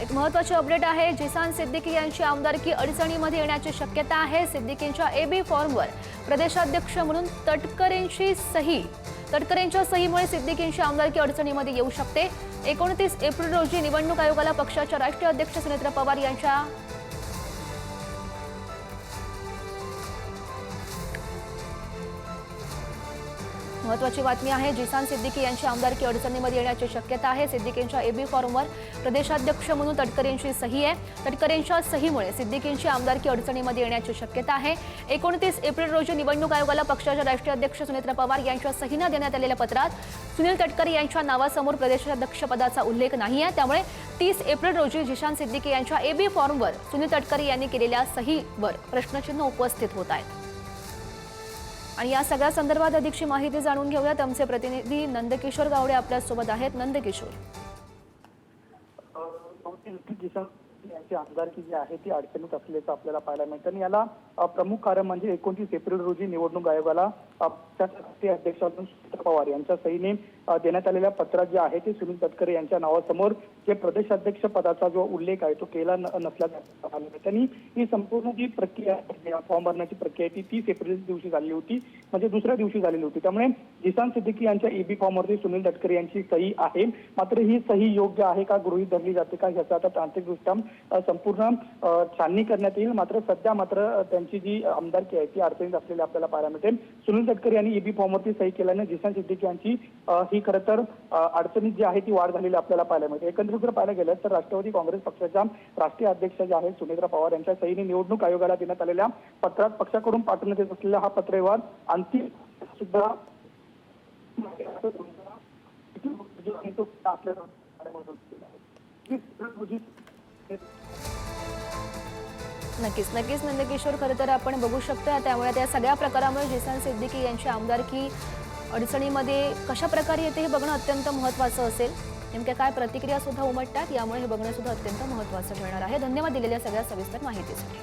एक महत्त्वाची अपडेट आहे। जिसान सिद्दीकी यांची आमदारकी अडचणीमध्ये येण्याची शक्यता आहे। सिद्दीकींच्या एबी फॉर्मवर प्रदेशाध्यक्ष म्हणून तटकरेंच्या सहीमुळे सिद्दीकींची आमदारकी अडचणीमध्ये येऊ शकते। 29 एप्रिल रोजी निवडणूक आयोगाला पक्षाच्या राष्ट्रीय अध्यक्ष सुनेत्रा पवार यांच्या महत्त्वाची बातमी आहे। जिसान सिद्दीकी यांची आमदारकी अडचणीमध्ये येण्याची शक्यता आहे। सिद्दीकींच्या एबी फॉर्मवर प्रदेशाध्यक्ष म्हणून तटकरेंची सही आहे। तटकरेंच्या सहीमुळे सिद्दीकींची आमदारकी अडचणीमध्ये येण्याची शक्यता आहे। 29 एप्रिल रोजी निवडणूक आयोगाला पक्षाच्या राष्ट्रीय अध्यक्ष सुनेत्रा पवार यांच्या सहीने देण्यात आलेल्या पत्रात सुनील तटकरे यांच्या नावासमोर प्रदेशाध्यक्षपदाचा उल्लेख नाही आहे। त्यामुळे 30 एप्रिल रोजी जिसान सिद्दीकी यांच्या एबी फॉर्मवर सुनील तटकरे यांनी केलेल्या सहीवर प्रश्नचिन्ह उपस्थित होत आहेत। आणि या सगळ्या संदर्भात अधिकची माहिती जाणून घेऊयात। आमचे प्रतिनिधी नंदकिशोर गावडे आपल्या सोबत आहेत। नंदकिशोर, यांची आमदारकी जी आहे ती अडचणीत असल्याचं आपल्याला पाहायला मिळतं आणि याला प्रमुख कारण म्हणजे 29 एप्रिल रोजी निवडणूक आयोगाला राष्ट्रीय अध्यक्ष सुनेत्रा पवार यांच्या सहीने देण्यात आलेल्या पत्रात जे आहे ते सुनील तटकरे यांच्या नावासमोर जे प्रदेशाध्यक्ष पदाचा जो उल्लेख आहे तो केला नसल्याचं त्यांनी ही संपूर्ण जी प्रक्रिया फॉर्म भरण्याची प्रक्रिया ती 30 एप्रिल दिवशी झाली होती, म्हणजे दुसऱ्या दिवशी झालेली होती। त्यामुळे जिसान सिद्दीकी यांच्या एबी फॉर्मवरती सुनील तटकरे यांची सही आहे, मात्र ही सही योग्य आहे का, गृहीत धरली जाते का, याचा आता तांत्रिकदृष्ट्या संपूर्ण छाननी करण्यात येईल। मात्र सध्या त्यांची जी आमदारकी आहे ती अडचणीत असलेली आपल्याला पाहायला मिळते। सुनील तटकरे यांनी एबी फॉर्मवरती सही केल्याने जिसान सिद्दीकी यांची ही खरं तर अडचणीत जी आहे ती वाढ झालेली आपल्याला पाहायला मिळते। एकंदरीत जर पाहायला गेलं तर राष्ट्रवादी काँग्रेस पक्षाच्या राष्ट्रीय अध्यक्ष जे आहेत सुनेत्रा पवार यांच्या सहीने निवडणूक आयोगाला देण्यात आलेल्या पत्रात पक्षाकडून पाठवण्यात येत असलेला हा पत्रव्यवहार अंतिम सुद्धा नक्कीच नंदकिशोर, खरं तर आपण बघू शकतो त्यामुळे त्या सगळ्या प्रकारामुळे जिसान सिद्दीकी यांची आमदारकी अडचणीमध्ये कशा प्रकारे येते हे बघणं अत्यंत महत्त्वाचं असेल। नेमक्या काय प्रतिक्रिया सुद्धा उमटतात यामुळे हे बघणं सुद्धा अत्यंत महत्त्वाचं ठरणार आहे। धन्यवाद दिलेल्या सगळ्या सविस्तर माहितीसाठी।